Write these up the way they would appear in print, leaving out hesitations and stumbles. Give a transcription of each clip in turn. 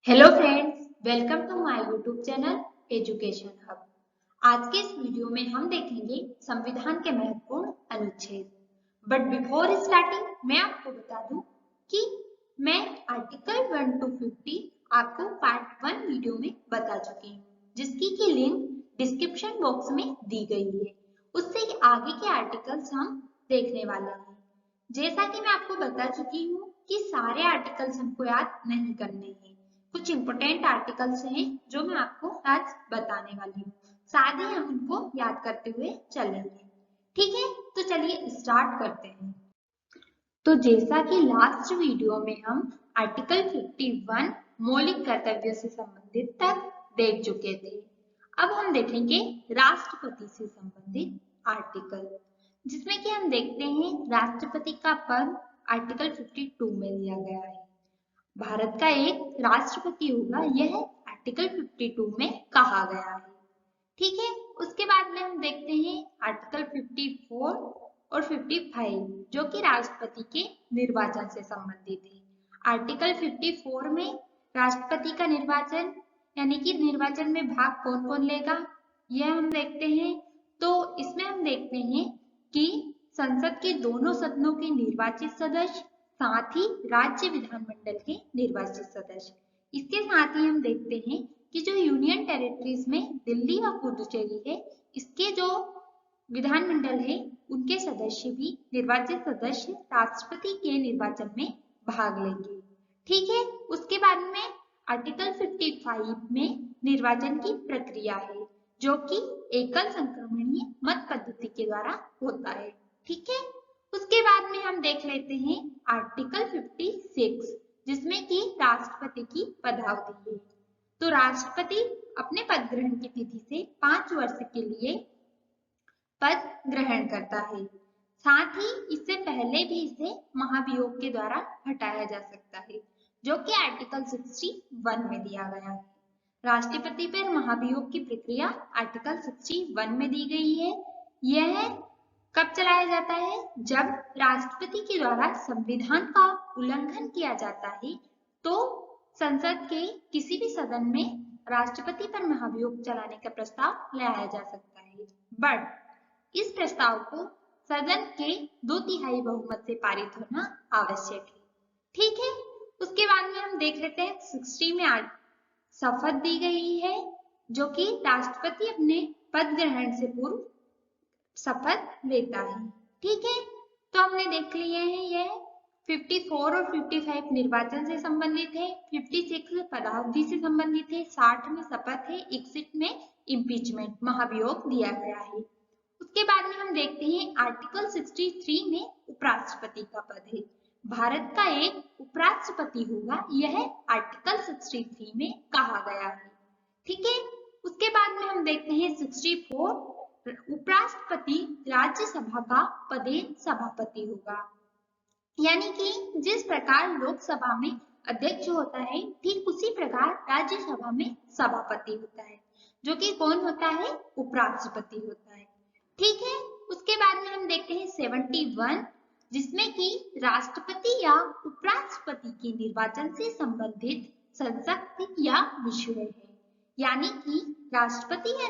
Hello friends, welcome to my YouTube channel education hub. आज के इस वीडियो में हम देखेंगे संविधान के महत्वपूर्ण अनुच्छेद। बट बिफोर स्टार्टिंग मैं आपको बता दूं कि मैं आर्टिकल 1 to 50 आपको पार्ट 1 वीडियो में बता चुकी हूँ, जिसकी की लिंक डिस्क्रिप्शन बॉक्स में दी गई है। उससे आगे के आर्टिकल्स हम देखने वाले हैं। जैसा कि मैं आपको बता चुकी हूँ कि सारे आर्टिकल्स हमको याद नहीं करने हैं। कुछ इंपोर्टेंट आर्टिकल्स हैं जो मैं आपको आज बताने वाली हूँ। साथ ही हम उनको याद करते हुए चलेंगे। ठीक है, तो चलिए स्टार्ट करते हैं। तो जैसा कि लास्ट वीडियो में हम आर्टिकल 51 मौलिक कर्तव्यों से संबंधित तक देख चुके थे। अब हम देखेंगे राष्ट्रपति से संबंधित आर्टिकल, जिसमें कि हम देखते हैं राष्ट्रपति का पद आर्टिकल 52 में दिया गया है। भारत का एक राष्ट्रपति होगा, यह आर्टिकल 52 में कहा गया है। ठीक है, उसके बाद में हम देखते हैं आर्टिकल 54 और 55 जो कि राष्ट्रपति के निर्वाचन से संबंधित है। आर्टिकल 54 में राष्ट्रपति का निर्वाचन यानी कि निर्वाचन में भाग कौन कौन लेगा, यह हम देखते हैं। तो इसमें हम देखते हैं कि संसद के दोनों सदनों के निर्वाचित सदस्य, साथ ही राज्य विधानमंडल के निर्वाचित सदस्य। इसके साथ ही हम देखते हैं कि जो यूनियन टेरिटरीज में दिल्ली व पुडुचेरी है, इसके जो विधानमंडल है उनके सदस्य भी, निर्वाचित सदस्य राष्ट्रपति के निर्वाचन में भाग लेंगे। ठीक है, उसके बाद में आर्टिकल 55 में निर्वाचन की प्रक्रिया है, जो कि एकल संक्रमणीय मत पद्धति के द्वारा होता है। ठीक है, उसके बाद में हम देख लेते हैं आर्टिकल 56, जिसमें कि राष्ट्रपति की पदावधि है। तो राष्ट्रपति अपने पद ग्रहण की तिथि से 5 वर्ष के लिए पद ग्रहण करता है। साथ ही इससे पहले भी इसे महाभियोग के द्वारा हटाया जा सकता है, जो कि आर्टिकल 61 में दिया गया है। राष्ट्रपति पर महाभियोग की प्रक्रिया आर्टिकल 61 में दी गई है। यह कब चलाया जाता है? जब राष्ट्रपति के द्वारा संविधान का उल्लंघन किया जाता है, तो संसद के किसी भी सदन में राष्ट्रपति पर महाभियोग चलाने का प्रस्ताव लाया जा सकता है। बट इस प्रस्ताव को सदन के 2/3 बहुमत से पारित होना आवश्यक है। ठीक है, उसके बाद में हम देख लेते हैं 60 में शपथ दी गई है, जो कि राष्ट्रपति अपने पद ग्रहण से पूर्व शपथ लेता है। ठीक है, तो हमने देख लिए हैं यह 54 और 55 निर्वाचन से संबंधित है, 56 पदावधि से संबंधित है, 60 में शपथ है, 61 में इम्पीचमेंट महाभियोग दिया गया है। उसके बाद में हम देखते हैं आर्टिकल 63 में उपराष्ट्रपति का पद है। भारत का एक उपराष्ट्रपति होगा, यह आर्टिकल 63 में कहा गया है। ठीक है, उसके बाद में हम देखते हैं 64, उपराष्ट्रपति राज्यसभा का पदेन सभापति होगा। यानी कि जिस प्रकार लोकसभा में अध्यक्ष होता है, ठीक उसी प्रकार राज्यसभा में सभापति होता है, जो कि कौन होता है? उपराष्ट्रपति होता है। ठीक है, उसके बाद में हम देखते हैं 71, जिसमें कि राष्ट्रपति या उपराष्ट्रपति के निर्वाचन से संबंधित संसद या विषय है। यानी कि राष्ट्रपति या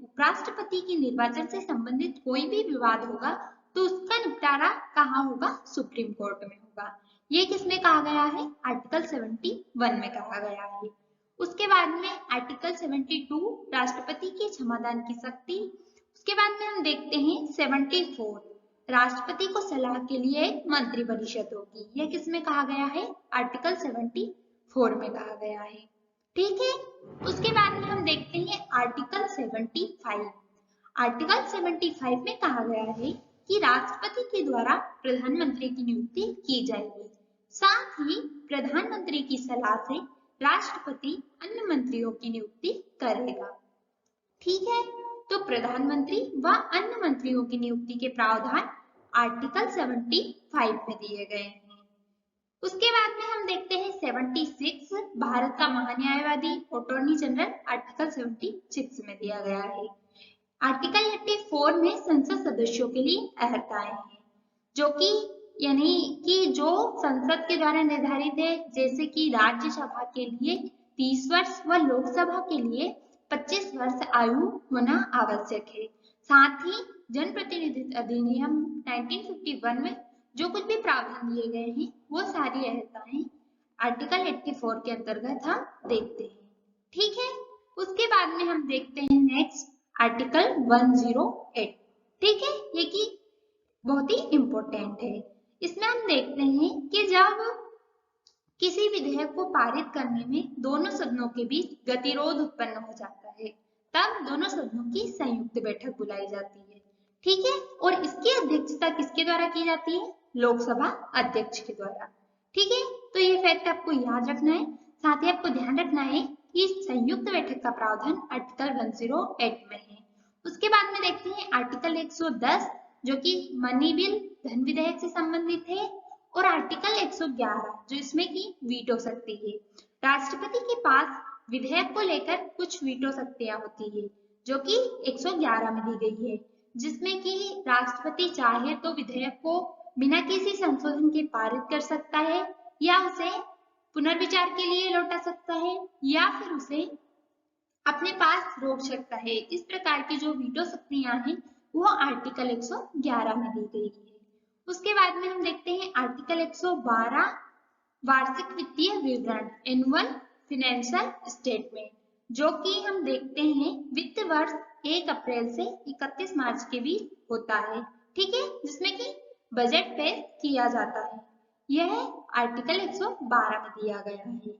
उपराष्ट्रपति के निर्वाचन से संबंधित कोई भी विवाद होगा, तो उसका निपटारा कहाँ होगा? सुप्रीम कोर्ट में होगा। ये किसमें कहा गया है? आर्टिकल 71 में कहा गया है। उसके बाद में आर्टिकल 72, राष्ट्रपति की क्षमादान की शक्ति। उसके बाद में हम देखते हैं 74, राष्ट्रपति को सलाह के लिए एक मंत्री परिषद होगी। यह किसमें कहा गया है? आर्टिकल 74 में कहा गया है। ठीक है, उसके बाद में हम देखते हैं आर्टिकल 75। आर्टिकल 75 में कहा गया है कि राष्ट्रपति के द्वारा प्रधानमंत्री की नियुक्ति की जाएगी। साथ ही प्रधानमंत्री की सलाह से राष्ट्रपति अन्य मंत्रियों की नियुक्ति करेगा। ठीक है, तो प्रधानमंत्री व अन्य मंत्रियों की नियुक्ति के प्रावधान आर्टिकल 75 में दिए गए हैं। उसके बाद में हम देखते हैं 76, भारत का महान्यायवादी अटॉर्नी जनरल आर्टिकल 76 में दिया गया है। आर्टिकल 84 में संसद सदस्यों के लिए अर्हताएं हैं, जो कि यानी कि जो संसद के द्वारा निर्धारित है, जैसे कि राज्यसभा के लिए 30 वर्ष व लोकसभा के लिए 25 वर्ष आयु होना आवश्यक है। साथ ही जनप्रतिनिधित्व अधिनियम 1951 में जो कुछ भी प्रावधान दिए गए हैं वो सारी रहताएं आर्टिकल 84 के अंतर्गत हम देखते हैं। ठीक है, उसके बाद में हम देखते हैं नेक्स्ट आर्टिकल 108। ठीक है, ये कि बहुत ही इम्पोर्टेंट है। इसमें हम देखते हैं कि जब किसी विधेयक को पारित करने में दोनों सदनों के बीच गतिरोध उत्पन्न हो जाता है तब दोनों सदनों की संयुक्त बैठक बुलाई जाती है। ठीक है, और इसकी अध्यक्षता किसके द्वारा की जाती है? लोकसभा अध्यक्ष के द्वारा। ठीक है, तो ये फैक्ट आपको याद रखना है। साथ ही आपको ध्यान रखना है कि संयुक्त बैठक का प्रावधान आर्टिकल 108 में है। उसके बाद में देखते हैं आर्टिकल 110 जो कि मनी बिल धन विधेयक से संबंधित है, और आर्टिकल 111 जो इसमें की वीटो शक्ति है। राष्ट्रपति के पास विधेयक को लेकर कुछ वीटो शक्तियां होती है जो कि 111 में दी गई है, जिसमें कि राष्ट्रपति चाहे तो विधेयक को बिना किसी संशोधन के पारित कर सकता है या उसे पुनर्विचार के लिए लौटा सकता है या फिर उसे अपने पास रोक सकता है। इस प्रकार की जो वीटो शक्तियां हैं वो आर्टिकल 111 में दी गई है। उसके बाद में हम देखते हैं आर्टिकल 112 वार्षिक वित्तीय विवरण एनुअल फाइनेंशियल स्टेटमेंट, जो कि हम देखते हैं वित्त वर्ष 1 अप्रैल से 31 मार्च के बीच होता है। ठीक है, जिसमें कि बजट पेश किया जाता है। यह आर्टिकल 112 में दिया गया है।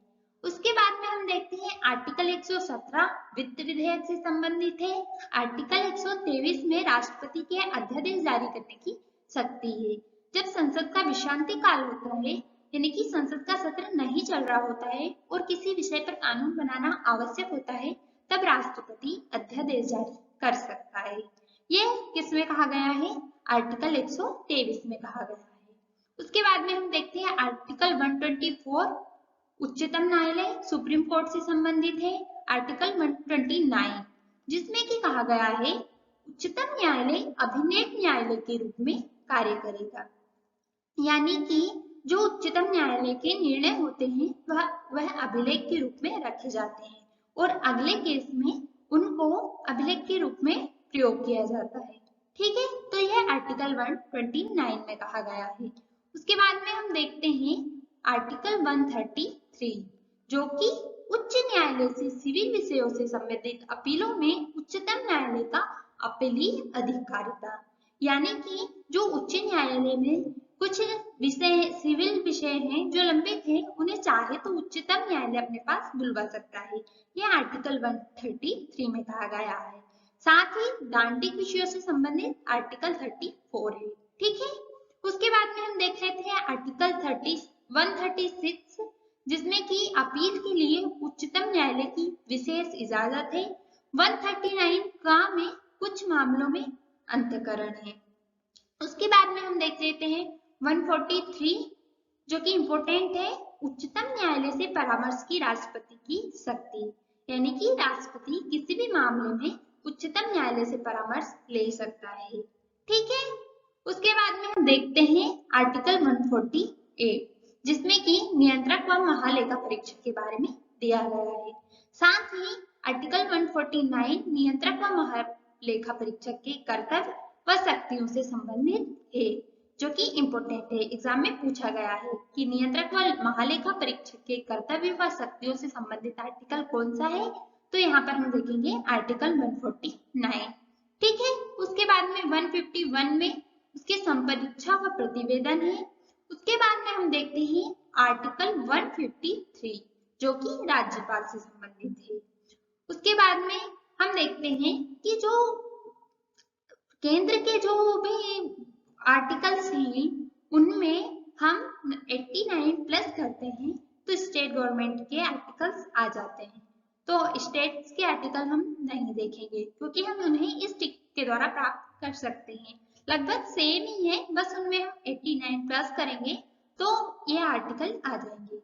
उसके बाद में हम देखते हैं आर्टिकल 117 वित्त विधेयक से संबंधित है। आर्टिकल 123 में राष्ट्रपति के अध्यादेश जारी करने की शक्ति है। जब संसद का विश्रांति काल होता है, यानी कि संसद का सत्र नहीं चल रहा होता है और किसी विषय पर कानून बनाना आवश्यक होता है, तब राष्ट्रपति अध्यादेश जारी कर सकता है। यह किसमें कहा गया है? आर्टिकल 123 में कहा गया है। उसके बाद में हम देखते हैं आर्टिकल 124 उच्चतम न्यायालय सुप्रीम कोर्ट से संबंधित है। आर्टिकल 129 जिसमें कि कहा गया है उच्चतम न्यायालय अभिलेख न्यायालय के रूप में कार्य करेगा, यानी कि जो उच्चतम न्यायालय के निर्णय होते हैं वह अभिलेख के रूप में रखे जाते हैं और अगले केस में उनको अभिलेख के रूप में प्रयोग किया जाता है। ठीक है, तो यह आर्टिकल 129 में कहा गया है। उसके बाद में हम देखते हैं आर्टिकल 133 जो कि उच्च न्यायालय से सिविल विषयों से संबंधित अपीलों में उच्चतम न्यायालय का अपीलीय अधिकारिता, यानी कि जो उच्च न्यायालय में कुछ विषय सिविल विषय हैं जो लंबित हैं, उन्हें चाहे तो उच्चतम न्यायालय अपने पास बुलवा सकता है। यह आर्टिकल 133 में कहा गया है। साथ ही दांडिक विषयों से संबंधित आर्टिकल 34 है। ठीक है, उसके बाद में हम देख लेते हैं आर्टिकल 136 जिसमें कि अपील के लिए उच्चतम न्यायालय की विशेष इजाजत है। 139 का में कुछ मामलों में अंतःकरण है। उसके बाद में हम देख लेते हैं 143 जो कि इम्पोर्टेंट है, उच्चतम न्यायालय से परामर्श की राष्ट्रपति की शक्ति, यानी कि राष्ट्रपति किसी भी मामले में उच्चतम न्यायालय से परामर्श ले सकता है। ठीक है, उसके बाद में हम देखते हैं आर्टिकल 148 जिसमें कि नियंत्रक व महालेखा परीक्षक के बारे में दिया गया है। साथ ही आर्टिकल 149 नियंत्रक व महालेखा परीक्षक के कर्तव्य व शक्तियों से संबंधित है, जो कि इम्पोर्टेंट है। एग्जाम में पूछा गया है कि नियंत्रक व महालेखा परीक्षक के कर्तव्य व शक्तियों से संबंधित आर्टिकल कौन सा है, तो यहाँ पर हम देखेंगे आर्टिकल 149। ठीक है, उसके बाद में 151 में उसके संपरीक्षा व प्रतिवेदन है। उसके बाद में हम देखते हैं आर्टिकल 153 जो कि राज्यपाल से संबंधित है। उसके बाद में हम देखते हैं कि जो केंद्र के जो भी आर्टिकल्स हैं उनमें हम 89 प्लस करते हैं तो स्टेट गवर्नमेंट के आर्टिकल्स आ जाते हैं। तो स्टेट्स के आर्टिकल हम नहीं देखेंगे क्योंकि हम उन्हें इस टिक के द्वारा प्राप्त कर सकते हैं। लगभग सेम ही है, बस उनमें हम 89 प्लस करेंगे तो ये आर्टिकल आ जाएंगे।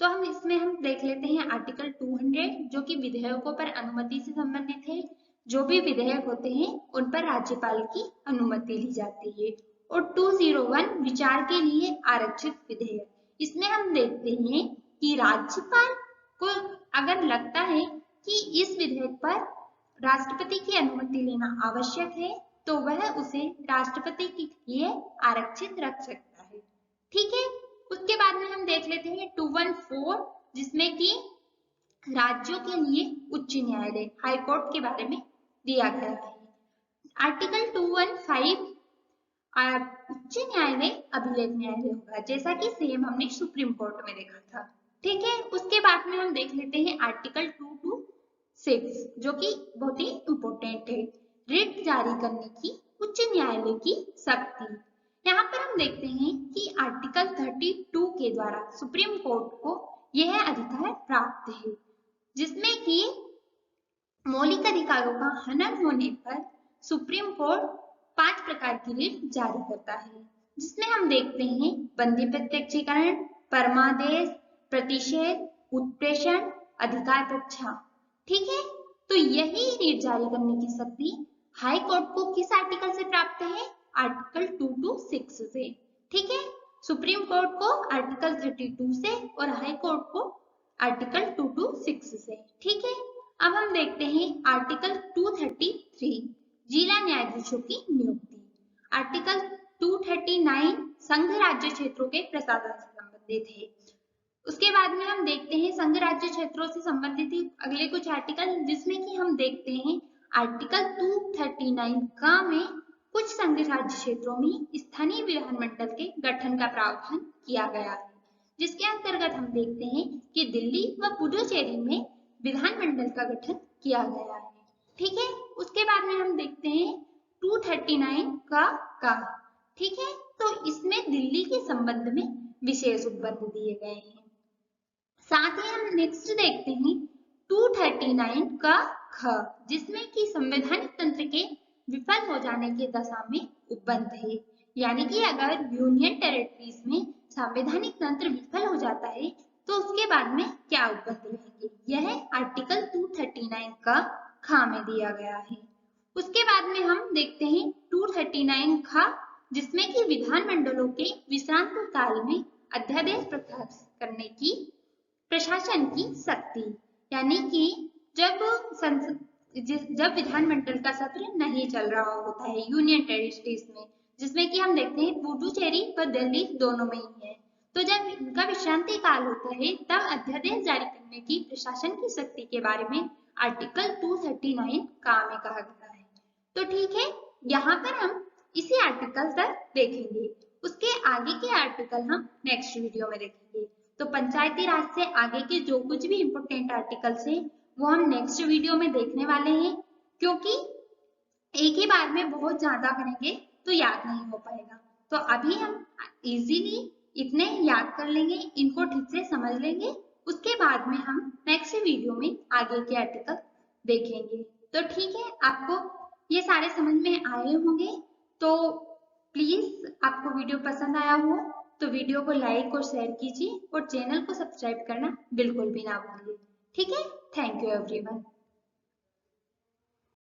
तो हम इसमें हम देख लेते हैं आर्टिकल 200 जो कि विधेयकों पर अनुमति से संबंधित है। जो भी विधेयक होते हैं उन पर राज्यपाल की अनुमति ली जाती है। और 201 विचार के लिए आरक्षित विधेयक, इसमें हम देखते हैं कि राज्यपाल को अगर लगता है कि इस विधेयक पर राष्ट्रपति की अनुमति लेना आवश्यक है तो वह उसे राष्ट्रपति के लिए आरक्षित रख सकता है। ठीक है, उसके बाद में हम देख लेते हैं 214, जिसमें कि राज्यों के लिए उच्च न्यायालय हाई कोर्ट के बारे में दिया गया है। आर्टिकल 215 उच्च न्यायालय अभिलेख न्यायालय होगा, जैसा कि सेम हमने सुप्रीम कोर्ट में देखा था। ठीक है, उसके बाद में हम देख लेते हैं आर्टिकल 226, जो कि बहुत ही इंपॉर्टेंट है, रिट जारी करने की उच्च न्यायालय की शक्ति। यहाँ पर हम देखते हैं कि आर्टिकल 32 के द्वारा सुप्रीम कोर्ट को यह अधिकार प्राप्त है, जिसमें कि मौलिक अधिकारों का हनन होने पर सुप्रीम कोर्ट 5 प्रकार की रिट जारी करता है, जिसमें हम देखते हैं बंदी प्रत्यक्षीकरण, परमादेश, प्रतिषेध, उत्प्रेषण, अधिकार रक्षा। ठीक है, तो यही रिट जारी करने की शक्ति हाई कोर्ट को किस आर्टिकल से प्राप्त है? आर्टिकल 226 से। ठीक है, सुप्रीम कोर्ट को आर्टिकल 32 से और हाई कोर्ट को आर्टिकल 226 से। ठीक है, अब हम देखते हैं आर्टिकल 233, जिला न्यायाधीशों की नियुक्ति। आर्टिकल 239 संघ राज्य क्षेत्रों के प्रशासन से संबंधित है। उसके बाद में हम देखते हैं संघ राज्य क्षेत्रों से संबंधित अगले कुछ आर्टिकल, जिसमें कि हम देखते हैं आर्टिकल 239 का में कुछ संघ राज्य क्षेत्रों में स्थानीय विधानमंडल के गठन का प्रावधान किया गया है, जिसके अंतर्गत हम देखते हैं कि दिल्ली व पुडुचेरी में विधानमंडल का गठन किया गया है। ठीक है, उसके बाद में हम देखते हैं 239 का। ठीक है, तो इसमें दिल्ली के संबंध में विशेष उपबंध दिए गए हैं। साथ ही हम नेक्स्ट देखते हैं 239 का ख, जिसमें कि संवैधानिक तंत्र के विफल हो जाने के दशा में उपबंध है, यानी कि अगर यूनियन टेरिटरीज में संवैधानिक तंत्र विफल हो जाता है तो उसके बाद में क्या उपबंध रहेंगे, यह आर्टिकल 239 का ख में दिया गया है। उसके बाद में हम देखते हैं 239 ख, जिसमें कि विधानमंडलों के विश्रांत काल में अध्यादेश प्रकाशित करने की प्रशासन की शक्ति, यानी कि जब विधानमंडल का सत्र नहीं चल रहा होता है यूनियन टेरिटरीज में, जिसमें कि हम देखते हैं पुडुचेरी व दिल्ली दोनों में ही है, तो जब इनका विश्रांति काल होता है तब अध्यादेश जारी करने की प्रशासन की शक्ति के बारे में आर्टिकल 239 का में कहा गया है। तो ठीक है, यहाँ पर हम इसी आर्टिकल तक देखेंगे, उसके आगे के आर्टिकल हम नेक्स्ट वीडियो में देखेंगे। तो पंचायती राज से आगे के जो कुछ भी इम्पोर्टेंट आर्टिकल्स हैं वो हम नेक्स्ट वीडियो में देखने वाले हैं, क्योंकि एक ही बार में बहुत ज्यादा करेंगे तो याद नहीं हो पाएगा। तो अभी हम इजीली इतने याद कर लेंगे, इनको ठीक से समझ लेंगे, उसके बाद में हम नेक्स्ट वीडियो में आगे के आर्टिकल देखेंगे। तो ठीक है, आपको ये सारे समझ में आए होंगे। तो प्लीज आपको वीडियो पसंद आया हो तो वीडियो को लाइक और शेयर कीजिए और चैनल को सब्सक्राइब करना बिल्कुल भी ना भूलिए। ठीक है, थैंक यू एवरीवन।